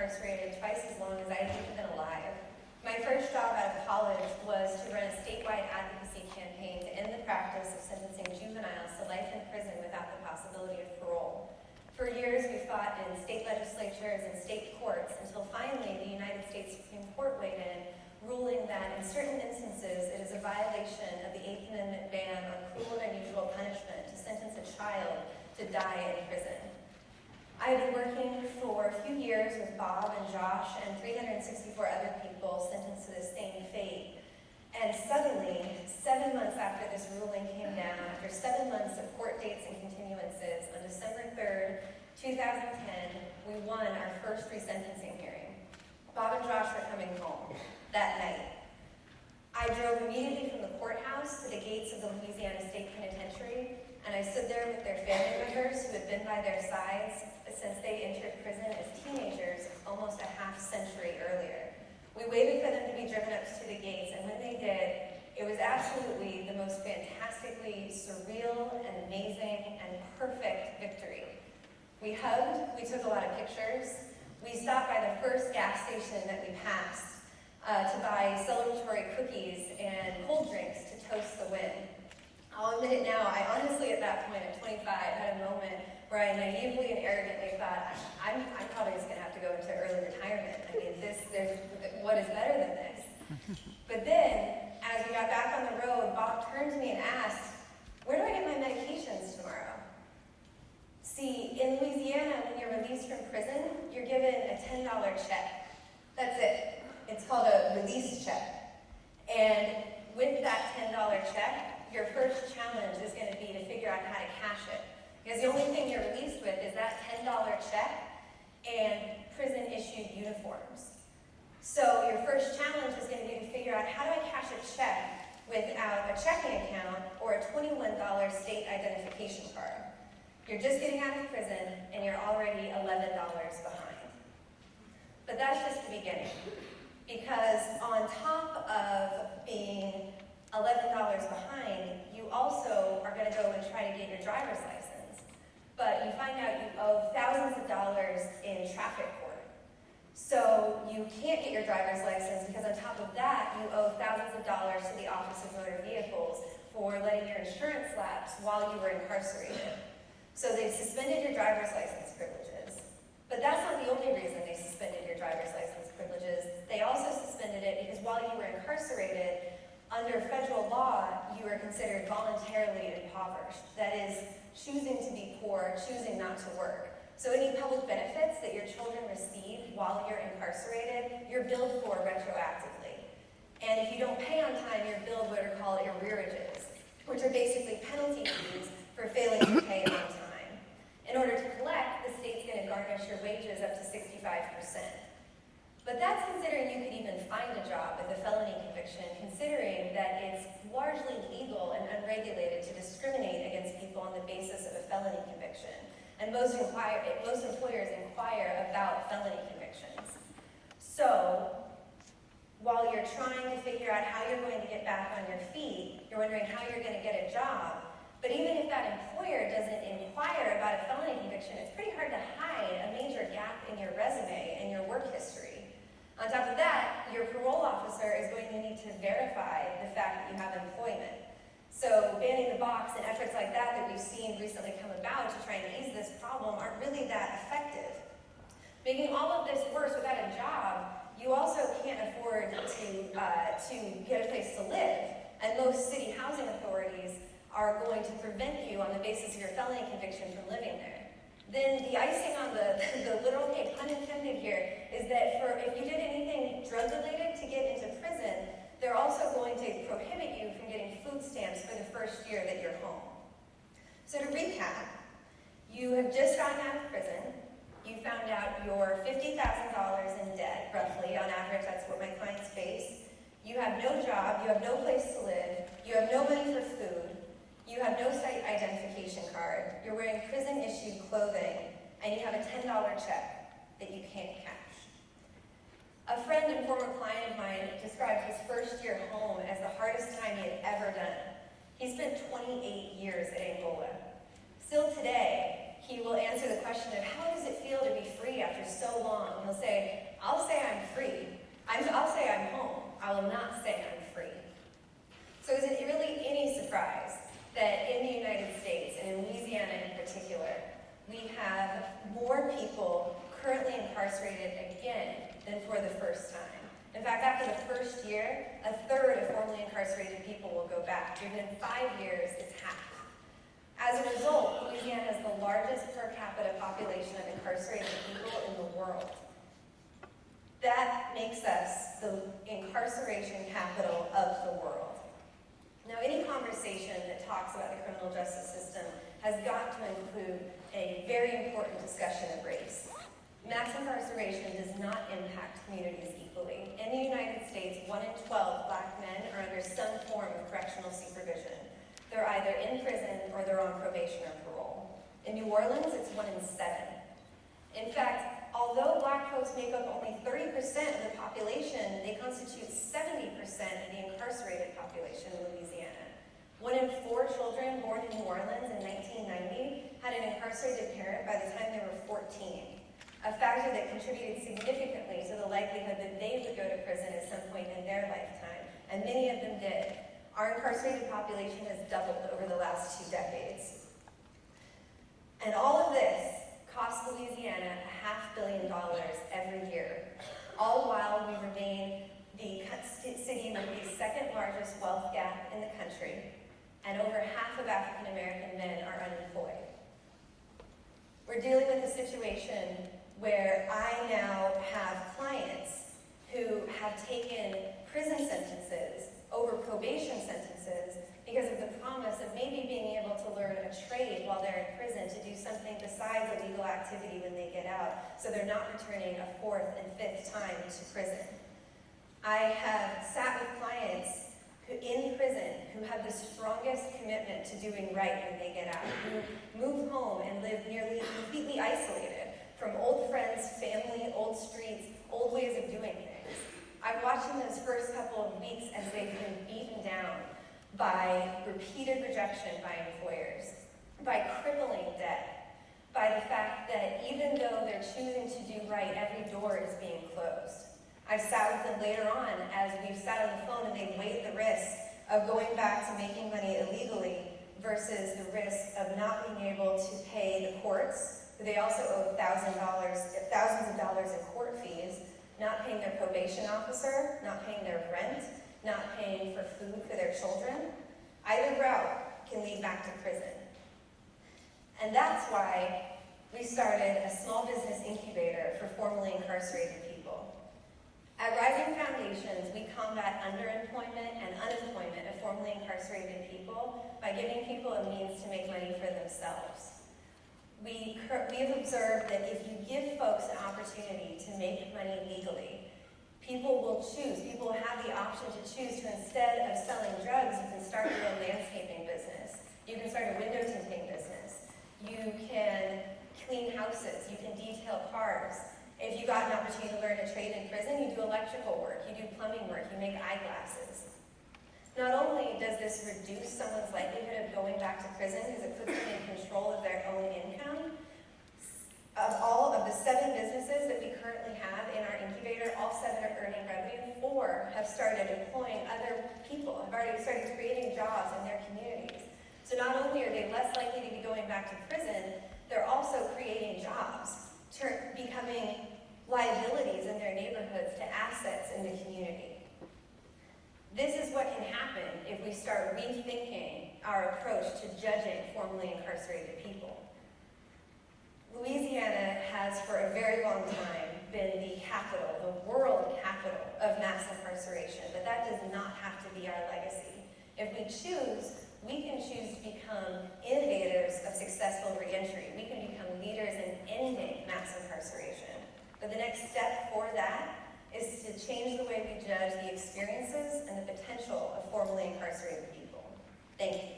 incarcerated twice as long as I had even been alive. My first job out of college was to run a statewide advocacy campaign to end the practice of sentencing juveniles to life in prison without the possibility of parole. For years, we fought in state legislatures and state courts until finally the United States Supreme Court weighed in, ruling that in certain instances it is a violation of the 8th Amendment ban on cruel and unusual punishment to sentence a child to die in prison. I had been working for a few years with Bob and Josh and 364 other people sentenced to the same fate. And suddenly, 7 months after this ruling came down, after 7 months of court dates and continuances, on December 3rd, 2010, we won our first resentencing hearing. Bob and Josh were coming home that night. I drove immediately from the courthouse to the gates of the Louisiana State Penitentiary, and I stood there with their family members who had been by their sides since they entered prison as teenagers almost a half century earlier. We waited for them to be driven up to the gates, and when they did, it was absolutely the most fantastically surreal and amazing and perfect victory. We hugged, we took a lot of pictures, we stopped by the first gas station that we passed to buy celebratory cookies and cold drinks to toast the win. I'll admit it now, I honestly at that point at 25 had a moment where I naively and arrogantly thought, I'm probably just going to have to go into early retirement. I mean, what is better than this? But then, as we got back on the road, Bob turned to me and asked, where do I get my medications tomorrow? See, in Louisiana, when you're released from prison, you're given a $10 check. That's it. It's called a release check. And with that $10 check, your first challenge is going to be to figure out how to cash it. Because the only thing you're released with is that $10 check and prison-issued uniforms. So your first challenge is going to be to figure out how do I cash a check without a checking account or a $21 state identification card. You're just getting out of prison and you're already $11 behind. But that's just the beginning. Because on top of being $11 behind, you also are going to go and try to get your driver's license. But you find out you owe thousands of dollars in traffic court. So you can't get your driver's license because on top of that, you owe thousands of dollars to the Office of Motor Vehicles for letting your insurance lapse while you were incarcerated. So they've suspended your driver's license privileges. But that's not the only reason they suspended your driver's license privileges. They also suspended it because while you were incarcerated, under federal law, you are considered voluntarily impoverished. That is, choosing to be poor, choosing not to work. So any public benefits that your children receive while you're incarcerated, you're billed for retroactively. And if you don't pay on time, you're billed what are called arrearages, which are basically penalty fees for failing to pay on time. In order to collect, the state's going to garnish your wages up to 65%. But that's considering you could even find a job with a felony conviction, considering that it's largely legal and unregulated to discriminate against people on the basis of a felony conviction. And most employers inquire about felony convictions. So, while you're trying to figure out how you're going to get back on your feet, you're wondering how you're going to get a job. But even if that employer doesn't inquire about a felony conviction, it's pretty hard to hide a major gap in your resume and your work history. On top of that, your parole officer is going to need to verify the fact that you have employment. So banning the box and efforts like that we've seen recently come about to try and ease this problem aren't really that effective. Making all of this worse without a job, you also can't afford to get a place to live. And most city housing authorities are going to prevent you on the basis of your felony conviction from living there. Then the icing on the literal cake, pun intended here, is that if you did anything drug-related to get into prison, they're also going to prohibit you from getting food stamps for the first year that you're home. So to recap, you have just gotten out of prison, you found out you're $50,000 in debt, roughly, on average, that's what my clients face. You have no job, you have no place to live, you have no money for food, you have no site identification card, you're wearing prison-issued clothing, and you have a $10 check that you can't cash. A friend and former client of mine described his first year home as the hardest time he had ever done. He spent 28 years at Angola. Still today, he will answer the question of how does it feel to be free after so long? He'll say, I will not say I'm free. So is it really any surprise that in the United States, and in Louisiana in particular, we have more people currently incarcerated again than for the first time? In fact, after the first year, a third of formerly incarcerated people will go back. Within 5 years, it's half. As a result, Louisiana has the largest per capita population of incarcerated people in the world. That makes us the incarceration capital of the world. Now, any conversation that talks about the criminal justice system has got to include a very important discussion of race. Mass incarceration does not impact communities equally. In the United States, 1 in 12 Black men are under some form of correctional supervision. They're either in prison or they're on probation or parole. In New Orleans, it's 1 in 7. In fact, although Black folks make up only 30% of the population, they constitute 70% of the incarcerated population in Louisiana. 1 in 4 children born in New Orleans in 1990 had an incarcerated parent by the time they were 14. A factor that contributed significantly to the likelihood that they would go to prison at some point in their lifetime, and many of them did. Our incarcerated population has doubled over the last 2 decades. And all of this costs Louisiana $500 million every year, all while we remain the city with the second largest wealth gap in the country, and over half of African American men are unemployed. We're dealing with a situation where I now have clients who have taken prison sentences over probation sentences because of the promise of maybe being able to learn a trade while they're in prison to do something besides a legal activity when they get out, so they're not returning a 4th and 5th time to prison. I have sat with clients who, in prison, who have the strongest commitment to doing right when they get out, who move home and live nearly completely isolated from old friends, family, old streets, old ways of doing things. I've watched in those first couple of weeks as they've been beaten down by repeated rejection by employers, by crippling debt, by the fact that even though they're choosing to do right, every door is being closed. I've sat with them later on as we've sat on the phone and they've weighed the risk of going back to making money illegally versus the risk of not being able to pay the courts. They also owe thousands of dollars in court fees, not paying their probation officer, not paying their rent, not paying for food for their children. Either route can lead back to prison. And that's why we started a small business incubator for formerly incarcerated people. At Rising Foundations, we combat underemployment and unemployment of formerly incarcerated people by giving people a means to make money for themselves. We have observed that if you give folks an opportunity to make money legally, people will choose. People will have the option to choose to, instead of selling drugs, you can start your own landscaping business. You can start a window tinting business. You can clean houses. You can detail cars. If you got an opportunity to learn a trade in prison, you do electrical work. You do plumbing work. You make eyeglasses. Not only does this reduce someone's likelihood of going back to prison because it puts them in control of their own income, of all of the 7 businesses that we currently have in our incubator, all 7 are earning revenue. 4 have started employing other people, have already started creating jobs in their communities. So not only are they less likely to be going back to prison, they're also creating jobs, becoming liabilities in their neighborhoods to assets in the community. This is what can happen if we start rethinking our approach to judging formerly incarcerated people. Louisiana has for a very long time been the capital, the world capital of mass incarceration, but that does not have to be our legacy. If we choose, we can choose to become innovators of successful reentry. We can become leaders in ending mass incarceration. But the next step for that is to change the way we judge the experiences and the potential of formerly incarcerated people. Thank you.